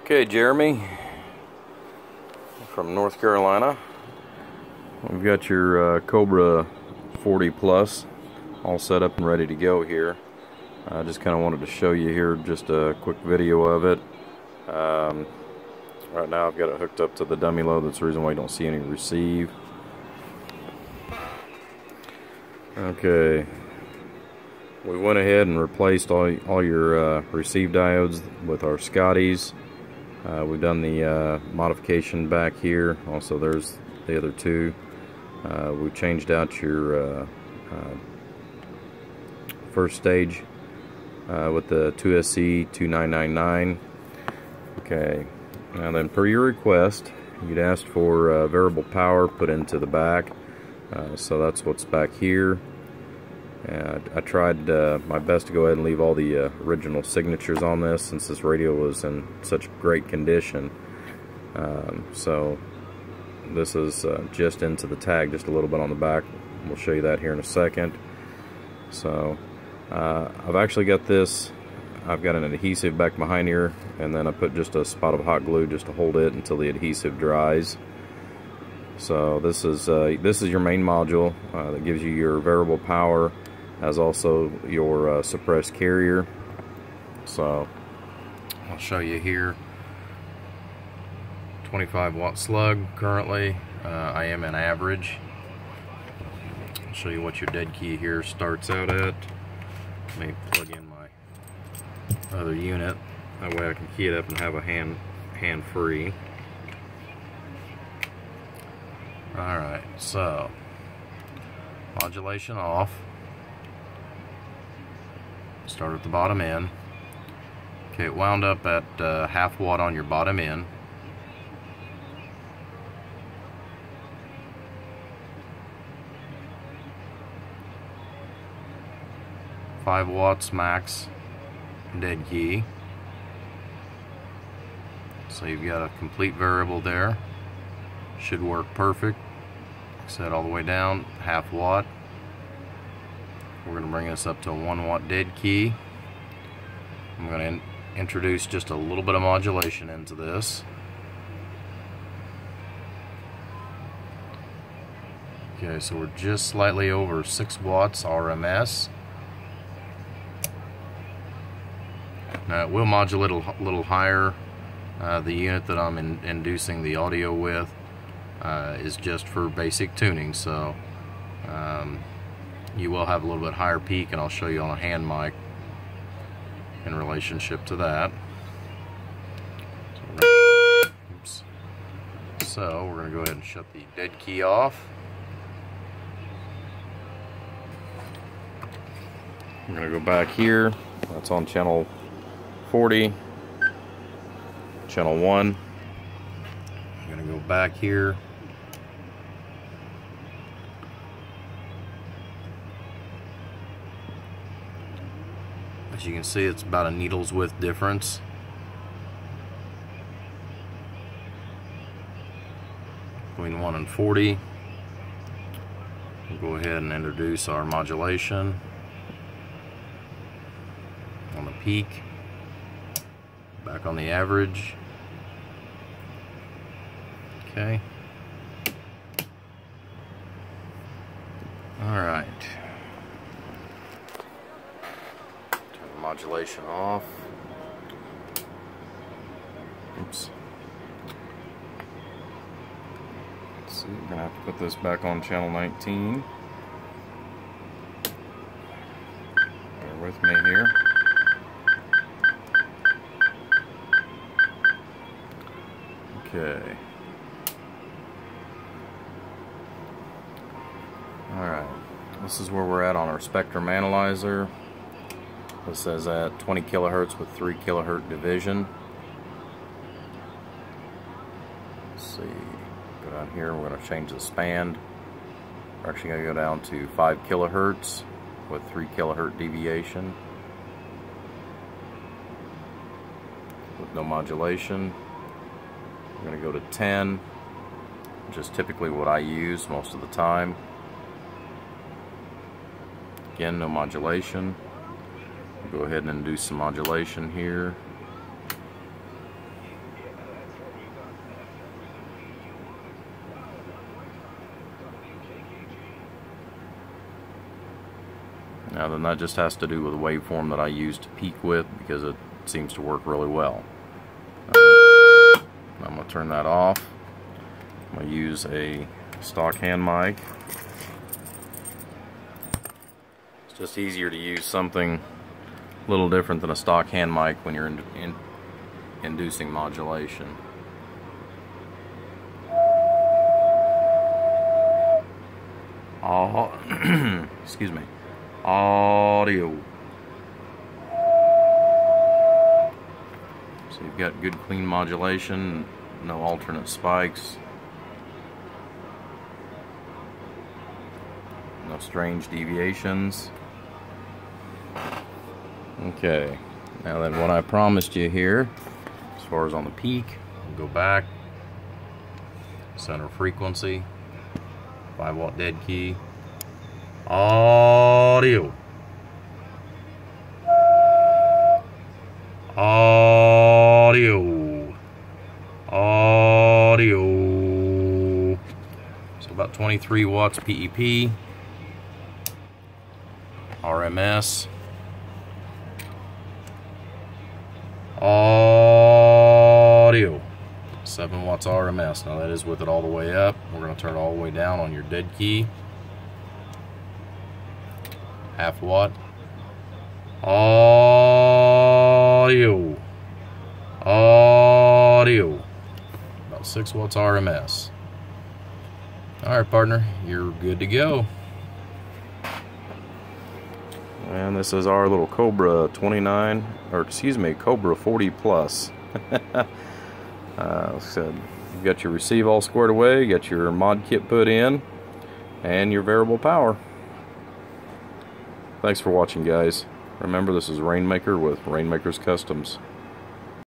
Okay, Jeremy from North Carolina. We've got your Cobra 40 Plus all set up and ready to go here. I just kind of wanted to show you here just a quick video of it. Right now I've got it hooked up to the dummy load. That's the reason why you don't see any receive. Okay, we went ahead and replaced all your receive diodes with our Scotties. We've done the modification back here. Also, there's the other two. We changed out your first stage with the 2SC2999. Okay, now then, per your request, you'd asked for variable power put into the back. So that's what's back here. I tried my best to go ahead and leave all the original signatures on this, since this radio was in such great condition. So this is just into the tag, just a little bit on the back. We'll show you that here in a second. So I've actually got this, I've got an adhesive back behind here, and then I put just a spot of hot glue just to hold it until the adhesive dries. So this is your main module that gives you your variable power, as also your suppressed carrier. So I'll show you here. 25 watt slug currently. I am in average. I'll show you what your dead key here starts out at. Let me plug in my other unit. That way I can key it up and have a hand free. Alright, so modulation off. Start at the bottom end. Okay, it wound up at half watt on your bottom end. Five watts max dead key. So you've got a complete variable there. Should work perfect. Set all the way down, half watt. We're going to bring this up to a 1 watt dead key. I'm going to introduce just a little bit of modulation into this. Okay, so we're just slightly over 6 watts RMS. Now it will modulate a little higher. The unit that I'm inducing the audio with is just for basic tuning, so you will have a little bit higher peak, and I'll show you on a hand mic in relationship to that. So we're going to go ahead and shut the dead key off. I'm going to go back here. That's on channel 40, channel 1. I'm going to go back here. As you can see, it's about a needle's width difference. Between 1 and 40. We'll go ahead and introduce our modulation on the peak. Back on the average. Okay. Alright. Modulation off. Oops. Let's see, we're gonna have to put this back on channel 19. Bear with me here. Okay. Alright. This is where we're at on our spectrum analyzer. This says at 20 kilohertz with 3 kilohertz division. Let's see, go down here, we're going to change the span. We're actually going to go down to 5 kilohertz with 3 kilohertz deviation with no modulation. We're going to go to 10, which is typically what I use most of the time. Again, no modulation. Go ahead and induce some modulation here. Now then, that just has to do with the waveform that I use to peak with, because it seems to work really well. I'm going to turn that off. I'm going to use a stock hand mic. It's just easier to use something a little different than a stock hand mic when you're inducing modulation. Excuse me. Audio. So you've got good clean modulation, no alternate spikes, no strange deviations. Okay, now then, what I promised you here, as far as on the peak, we'll go back, center frequency, 5-watt dead key, audio, audio, audio. So about 23 watts PEP, RMS, audio, 7 watts RMS. Now that is with it all the way up. We're going to turn it all the way down on your dead key. 1/2 watt. Audio. Audio. About 6 watts RMS. Alright, partner, you're good to go. And this is our little Cobra 29, or excuse me, Cobra 40 Plus. So you've got your receive all squared away, you got your mod kit put in, and your variable power. Thanks for watching, guys. Remember, this is Rainmaker with Rainmaker's Customs.